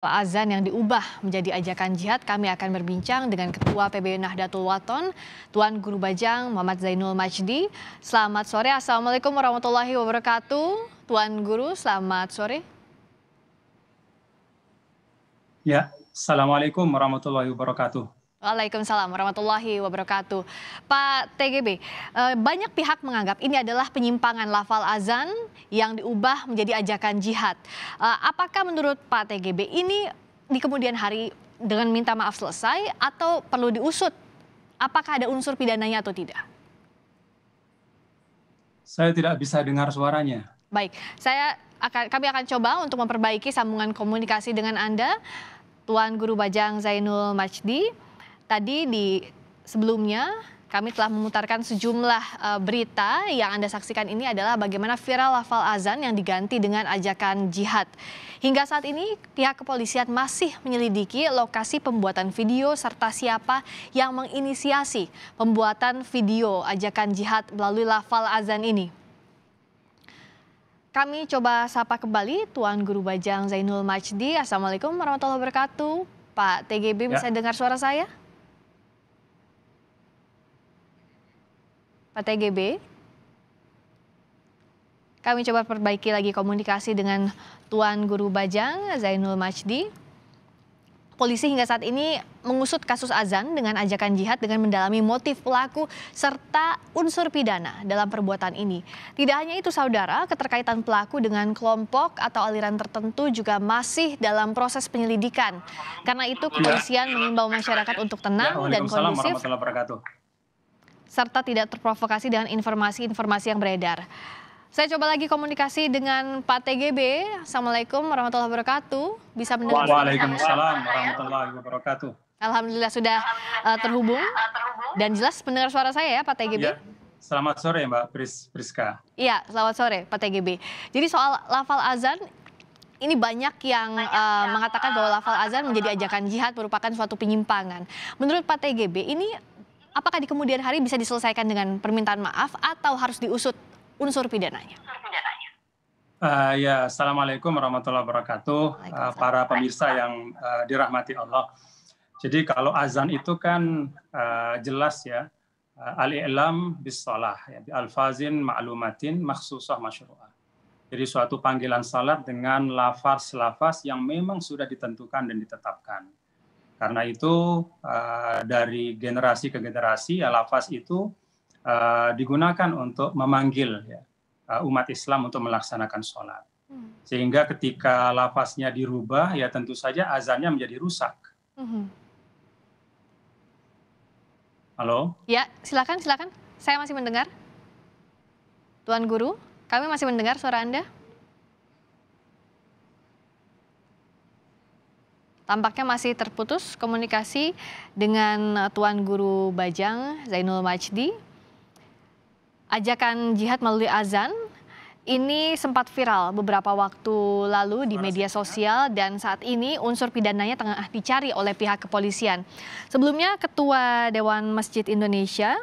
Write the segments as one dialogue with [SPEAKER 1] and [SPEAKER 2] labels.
[SPEAKER 1] Azan yang diubah menjadi ajakan jihad, kami akan berbincang dengan Ketua PBB Nahdlatul Wathon, Tuan Guru Bajang Muhammad Zainul Majdi. Selamat sore, Assalamualaikum warahmatullahi wabarakatuh. Tuan Guru, selamat sore.
[SPEAKER 2] Ya, Assalamualaikum warahmatullahi wabarakatuh.
[SPEAKER 1] Waalaikumsalam warahmatullahi wabarakatuh. Pak TGB, banyak pihak menganggap ini adalah penyimpangan lafal azan yang diubah menjadi ajakan jihad. Apakah menurut Pak TGB ini di kemudian hari dengan minta maaf selesai atau perlu diusut? Apakah ada unsur pidananya atau tidak?
[SPEAKER 2] Saya tidak bisa dengar suaranya.
[SPEAKER 1] Baik, kami akan coba untuk memperbaiki sambungan komunikasi dengan Anda, Tuan Guru Bajang Zainul Majdi. Tadi sebelumnya kami telah memutarkan sejumlah berita yang Anda saksikan. Ini adalah bagaimana viral lafal azan yang diganti dengan ajakan jihad. Hingga saat ini pihak kepolisian masih menyelidiki lokasi pembuatan video serta siapa yang menginisiasi pembuatan video ajakan jihad melalui lafal azan ini. Kami coba sapa kembali Tuan Guru Bajang Zainul Majdi. Assalamualaikum warahmatullahi wabarakatuh. Pak TGB, bisa dengar suara saya? Pak TGB, kami coba perbaiki lagi komunikasi dengan Tuan Guru Bajang Zainul Majdi. Polisi hingga saat ini mengusut kasus azan dengan ajakan jihad dengan mendalami motif pelaku serta unsur pidana dalam perbuatan ini. Tidak hanya itu saudara, keterkaitan pelaku dengan kelompok atau aliran tertentu juga masih dalam proses penyelidikan. Karena itu kepolisian mengimbau masyarakat untuk tenang dan kondusif serta tidak terprovokasi dengan informasi-informasi yang beredar. Saya coba lagi komunikasi dengan Pak TGB. Assalamualaikum warahmatullahi wabarakatuh. Bisa mendengar?
[SPEAKER 2] Waalaikumsalam warahmatullahi wabarakatuh.
[SPEAKER 1] Alhamdulillah sudah terhubung dan jelas mendengar suara saya ya Pak TGB.
[SPEAKER 2] Ya, selamat sore Mbak Priska.
[SPEAKER 1] Iya, selamat sore Pak TGB. Jadi soal lafal azan, ini banyak yang mengatakan bahwa lafal azan menjadi ajakan jihad merupakan suatu penyimpangan. Menurut Pak TGB, ini apakah di kemudian hari bisa diselesaikan dengan permintaan maaf atau harus diusut unsur pidananya?
[SPEAKER 2] Ya, Assalamualaikum warahmatullahi wabarakatuh. Para pemirsa yang dirahmati Allah. Jadi kalau azan itu kan jelas ya, al-i'lam bis-shalah, ya, bi alfazin ma'lumatin makhsusah masyru'ah. Jadi suatu panggilan salat dengan lafaz-lafaz yang memang sudah ditentukan dan ditetapkan. Karena itu dari generasi ke generasi ya lafaz itu digunakan untuk memanggil ya, umat Islam untuk melaksanakan sholat. Sehingga ketika lafaznya dirubah ya tentu saja azannya menjadi rusak. Halo?
[SPEAKER 1] Ya, silakan. Saya masih mendengar. Tuan Guru, kami masih mendengar suara Anda. Tampaknya masih terputus komunikasi dengan Tuan Guru Bajang Zainul Majdi. Ajakan jihad melalui azan ini sempat viral beberapa waktu lalu di media sosial dan saat ini unsur pidananya tengah dicari oleh pihak kepolisian. Sebelumnya Ketua Dewan Masjid Indonesia,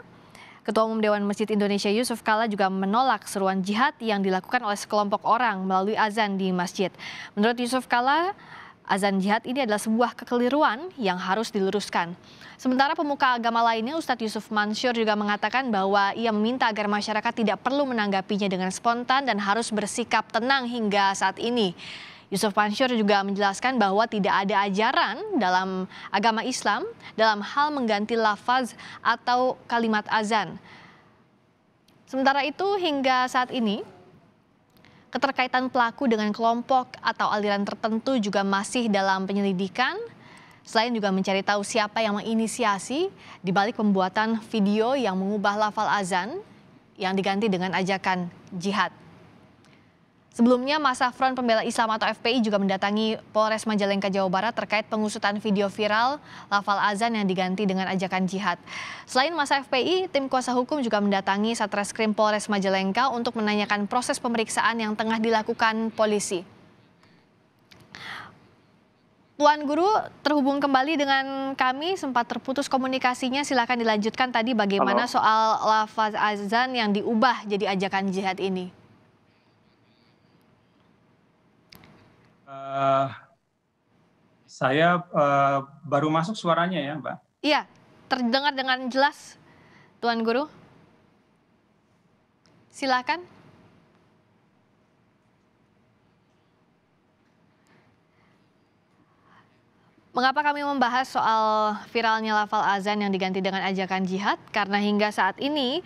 [SPEAKER 1] Ketua Umum Dewan Masjid Indonesia Yusuf Kala juga menolak seruan jihad yang dilakukan oleh sekelompok orang melalui azan di masjid. Menurut Yusuf Kala, azan jihad ini adalah sebuah kekeliruan yang harus diluruskan. Sementara pemuka agama lainnya, Ustadz Yusuf Mansur juga mengatakan bahwa ia meminta agar masyarakat tidak perlu menanggapinya dengan spontan dan harus bersikap tenang hingga saat ini. Yusuf Mansur juga menjelaskan bahwa tidak ada ajaran dalam agama Islam dalam hal mengganti lafaz atau kalimat azan. Sementara itu hingga saat ini, keterkaitan pelaku dengan kelompok atau aliran tertentu juga masih dalam penyelidikan. Selain juga mencari tahu siapa yang menginisiasi di balik pembuatan video yang mengubah lafal azan yang diganti dengan ajakan jihad. Sebelumnya Masa Front Pembela Islam atau FPI juga mendatangi Polres Majalengka, Jawa Barat terkait pengusutan video viral lafal azan yang diganti dengan ajakan jihad. Selain Masa FPI, tim kuasa hukum juga mendatangi Satreskrim Polres Majalengka untuk menanyakan proses pemeriksaan yang tengah dilakukan polisi. Tuan Guru terhubung kembali dengan kami, sempat terputus komunikasinya. Silakan dilanjutkan tadi bagaimana soal lafaz azan yang diubah jadi ajakan jihad ini.
[SPEAKER 2] Saya baru masuk suaranya ya, Mbak.
[SPEAKER 1] Iya, terdengar dengan jelas, Tuan Guru. Silakan. Mengapa kami membahas soal viralnya lafal azan yang diganti dengan ajakan jihad? Karena hingga saat ini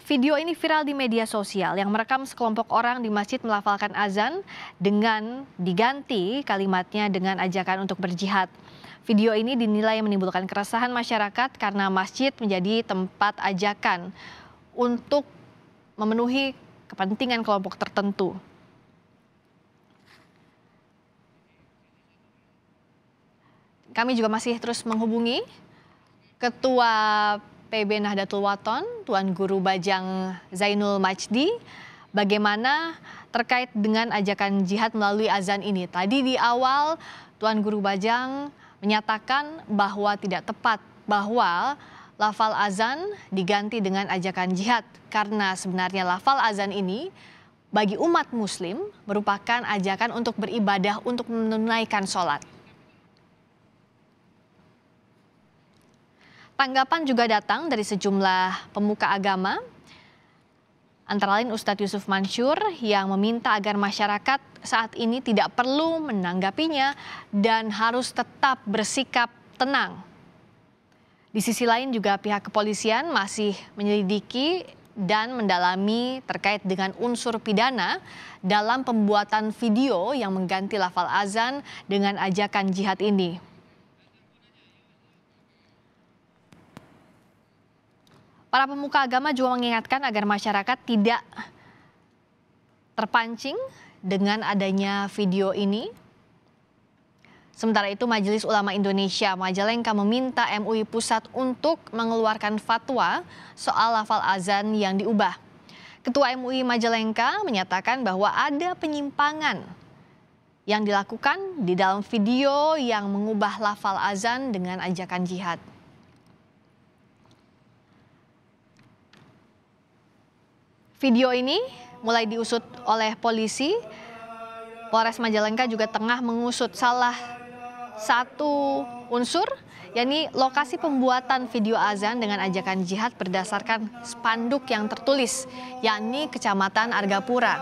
[SPEAKER 1] video ini viral di media sosial yang merekam sekelompok orang di masjid melafalkan azan dengan diganti kalimatnya dengan ajakan untuk berjihad. Video ini dinilai menimbulkan keresahan masyarakat karena masjid menjadi tempat ajakan untuk memenuhi kepentingan kelompok tertentu. Kami juga masih terus menghubungi Ketua PB Nahdlatul Wathon, Tuan Guru Bajang Zainul Majdi, bagaimana terkait dengan ajakan jihad melalui azan ini. Tadi di awal Tuan Guru Bajang menyatakan bahwa tidak tepat bahwa lafal azan diganti dengan ajakan jihad karena sebenarnya lafal azan ini bagi umat muslim merupakan ajakan untuk beribadah, untuk menunaikan sholat. Tanggapan juga datang dari sejumlah pemuka agama, antara lain Ustadz Yusuf Mansur yang meminta agar masyarakat saat ini tidak perlu menanggapinya dan harus tetap bersikap tenang. Di sisi lain juga pihak kepolisian masih menyelidiki dan mendalami terkait dengan unsur pidana dalam pembuatan video yang mengganti lafal azan dengan ajakan jihad ini. Para pemuka agama juga mengingatkan agar masyarakat tidak terpancing dengan adanya video ini. Sementara itu Majelis Ulama Indonesia Majalengka meminta MUI Pusat untuk mengeluarkan fatwa soal lafal azan yang diubah. Ketua MUI Majalengka menyatakan bahwa ada penyimpangan yang dilakukan di dalam video yang mengubah lafal azan dengan ajakan jihad. Video ini mulai diusut oleh polisi. Polres Majalengka juga tengah mengusut salah satu unsur, yakni lokasi pembuatan video azan dengan ajakan jihad berdasarkan spanduk yang tertulis, yakni Kecamatan Argapura.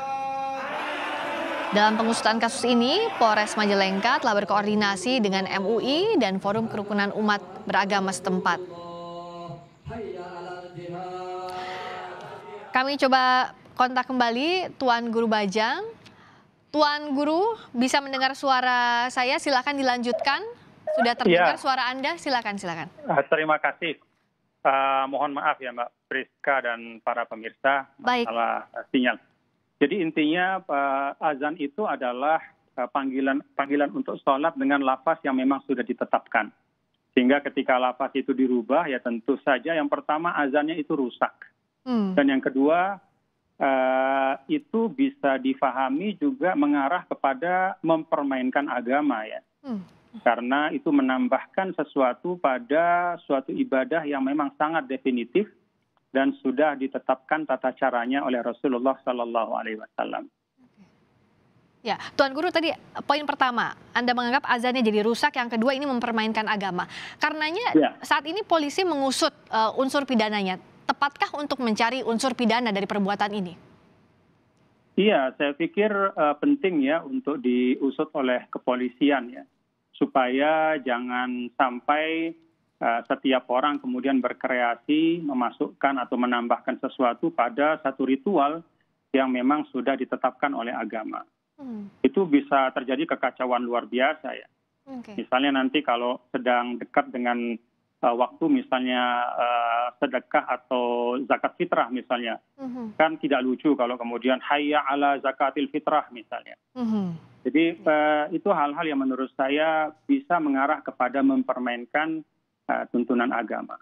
[SPEAKER 1] Dalam pengusutan kasus ini, Polres Majalengka telah berkoordinasi dengan MUI dan Forum Kerukunan Umat Beragama setempat. Kami coba kontak kembali Tuan Guru Bajang. Tuan Guru, bisa mendengar suara saya? Silakan dilanjutkan. Sudah terdengar suara Anda? Silakan.
[SPEAKER 3] Terima kasih. Mohon maaf ya Mbak Priska dan para pemirsa masalah sinyal. Jadi intinya azan itu adalah panggilan untuk sholat dengan lafaz yang memang sudah ditetapkan. Sehingga ketika lafaz itu dirubah ya tentu saja yang pertama azannya itu rusak. Dan yang kedua itu bisa difahami juga mengarah kepada mempermainkan agama ya. Karena itu menambahkan sesuatu pada suatu ibadah yang memang sangat definitif dan sudah ditetapkan tata caranya oleh Rasulullah Sallallahu Alaihi Wasallam.
[SPEAKER 1] Ya, Tuan Guru tadi poin pertama, Anda menganggap azannya jadi rusak, yang kedua ini mempermainkan agama. Karenanya saat ini polisi mengusut unsur pidananya. Tepatkah untuk mencari unsur pidana dari perbuatan ini?
[SPEAKER 3] Iya, saya pikir penting ya untuk diusut oleh kepolisian ya. Supaya jangan sampai setiap orang kemudian berkreasi memasukkan atau menambahkan sesuatu pada satu ritual yang memang sudah ditetapkan oleh agama. Itu bisa terjadi kekacauan luar biasa ya. Misalnya nanti kalau sedang dekat dengan waktu misalnya sedekah atau zakat fitrah misalnya, kan tidak lucu kalau kemudian hayya ala zakatil fitrah misalnya. Jadi itu hal-hal yang menurut saya bisa mengarah kepada mempermainkan tuntunan agama.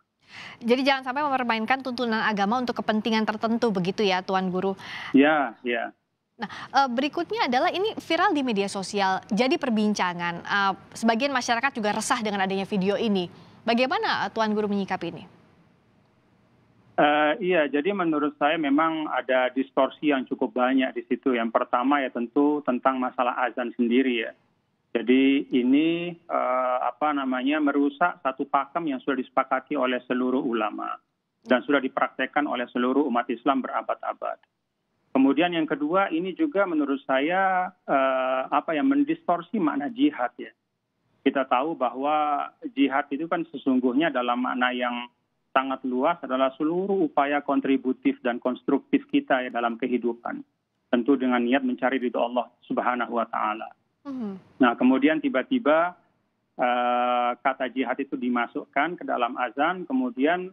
[SPEAKER 1] Jadi jangan sampai mempermainkan tuntunan agama untuk kepentingan tertentu begitu ya Tuan Guru?
[SPEAKER 3] Ya.
[SPEAKER 1] Nah, berikutnya adalah ini viral di media sosial, jadi perbincangan. Sebagian masyarakat juga resah dengan adanya video ini. Bagaimana Tuan Guru menyikapi ini?
[SPEAKER 3] Iya, jadi menurut saya memang ada distorsi yang cukup banyak di situ. Yang pertama ya tentu tentang masalah azan sendiri ya. Jadi ini merusak satu pakem yang sudah disepakati oleh seluruh ulama dan sudah dipraktekkan oleh seluruh umat Islam berabad-abad. Kemudian yang kedua, ini juga menurut saya mendistorsi makna jihad ya. Kita tahu bahwa jihad itu kan sesungguhnya dalam makna yang sangat luas adalah seluruh upaya kontributif dan konstruktif kita ya dalam kehidupan. Tentu dengan niat mencari ridho Allah Subhanahu wa Ta'ala. Nah, kemudian tiba-tiba kata jihad itu dimasukkan ke dalam azan, kemudian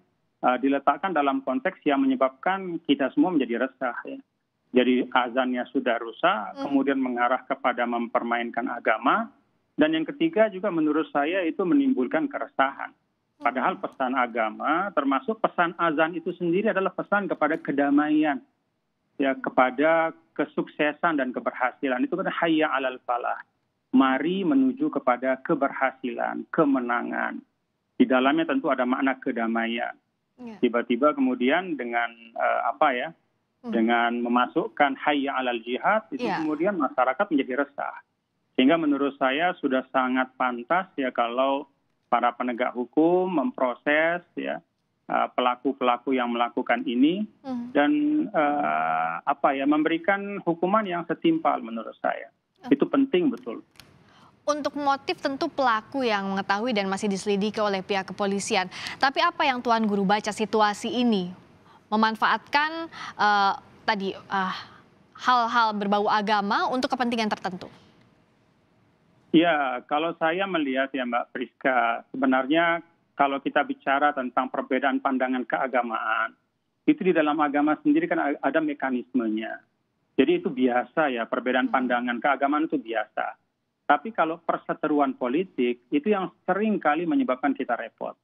[SPEAKER 3] diletakkan dalam konteks yang menyebabkan kita semua menjadi resah ya. Jadi azannya sudah rusak, kemudian mengarah kepada mempermainkan agama. Dan yang ketiga juga menurut saya itu menimbulkan keresahan. Padahal pesan agama, termasuk pesan azan itu sendiri adalah pesan kepada kedamaian, ya, kepada kesuksesan dan keberhasilan. Itu kan hayya 'alal falah. Mari menuju kepada keberhasilan, kemenangan. Di dalamnya tentu ada makna kedamaian. Tiba-tiba kemudian dengan dengan memasukkan hayya 'alal jihad, itu kemudian masyarakat menjadi resah. Sehingga menurut saya sudah sangat pantas ya kalau para penegak hukum memproses ya pelaku-pelaku yang melakukan ini dan memberikan hukuman yang setimpal menurut saya. Itu penting betul.
[SPEAKER 1] Untuk motif tentu pelaku yang mengetahui dan masih diselidiki oleh pihak kepolisian. Tapi apa yang Tuan Guru baca situasi ini memanfaatkan hal-hal berbau agama untuk kepentingan tertentu?
[SPEAKER 3] Ya, kalau saya melihat ya Mbak Priska, sebenarnya kalau kita bicara tentang perbedaan pandangan keagamaan, itu di dalam agama sendiri kan ada mekanismenya. Jadi itu biasa ya, perbedaan pandangan keagamaan itu biasa. Tapi kalau perseteruan politik, itu yang sering kali menyebabkan kita repot.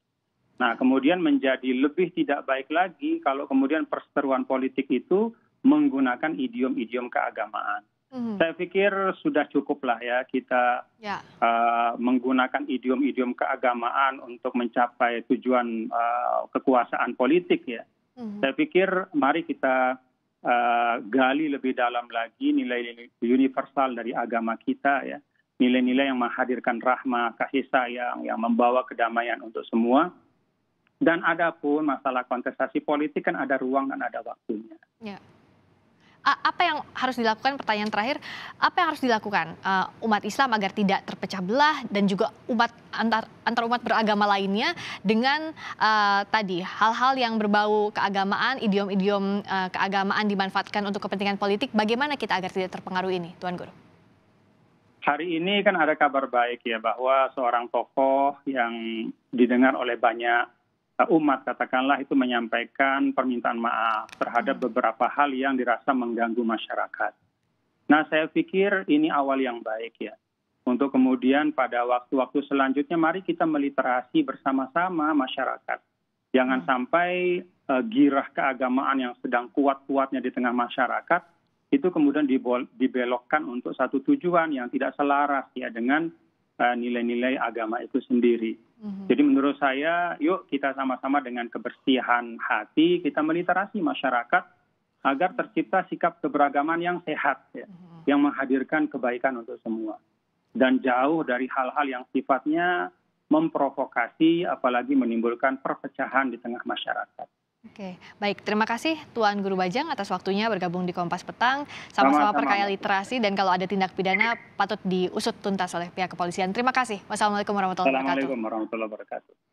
[SPEAKER 3] Nah, kemudian menjadi lebih tidak baik lagi kalau kemudian perseteruan politik itu menggunakan idiom-idiom keagamaan. Saya pikir sudah cukuplah ya kita menggunakan idiom-idiom keagamaan untuk mencapai tujuan kekuasaan politik ya. Saya pikir mari kita gali lebih dalam lagi nilai-nilai universal dari agama kita ya. Nilai-nilai yang menghadirkan rahmah, kasih sayang, yang membawa kedamaian untuk semua. Dan adapun masalah kontestasi politik kan ada ruang dan ada waktunya.
[SPEAKER 1] Ya. Apa yang harus dilakukan, pertanyaan terakhir, apa yang harus dilakukan umat Islam agar tidak terpecah belah dan juga antar umat beragama lainnya dengan tadi hal-hal yang berbau keagamaan, idiom-idiom keagamaan dimanfaatkan untuk kepentingan politik, bagaimana kita agar tidak terpengaruh ini, Tuan Guru?
[SPEAKER 3] Hari ini kan ada kabar baik ya bahwa seorang tokoh yang didengar oleh banyak umat katakanlah itu menyampaikan permintaan maaf terhadap beberapa hal yang dirasa mengganggu masyarakat. Nah, saya pikir ini awal yang baik ya. Untuk kemudian pada waktu-waktu selanjutnya mari kita meliterasi bersama-sama masyarakat. Jangan sampai girah keagamaan yang sedang kuat-kuatnya di tengah masyarakat itu kemudian dibelokkan untuk satu tujuan yang tidak selaras ya dengan nilai-nilai agama itu sendiri. Jadi menurut saya, yuk kita sama-sama dengan kebersihan hati, kita meliterasi masyarakat agar tercipta sikap keberagaman yang sehat, ya, yang menghadirkan kebaikan untuk semua. Dan jauh dari hal-hal yang sifatnya memprovokasi, apalagi menimbulkan perpecahan di tengah masyarakat.
[SPEAKER 1] Oke, baik. Terima kasih Tuan Guru Bajang atas waktunya bergabung di Kompas Petang. Sama-sama perkaya literasi dan kalau ada tindak pidana patut diusut tuntas oleh pihak kepolisian. Terima kasih. Wassalamualaikum warahmatullahi wabarakatuh.
[SPEAKER 3] Assalamualaikum warahmatullahi wabarakatuh.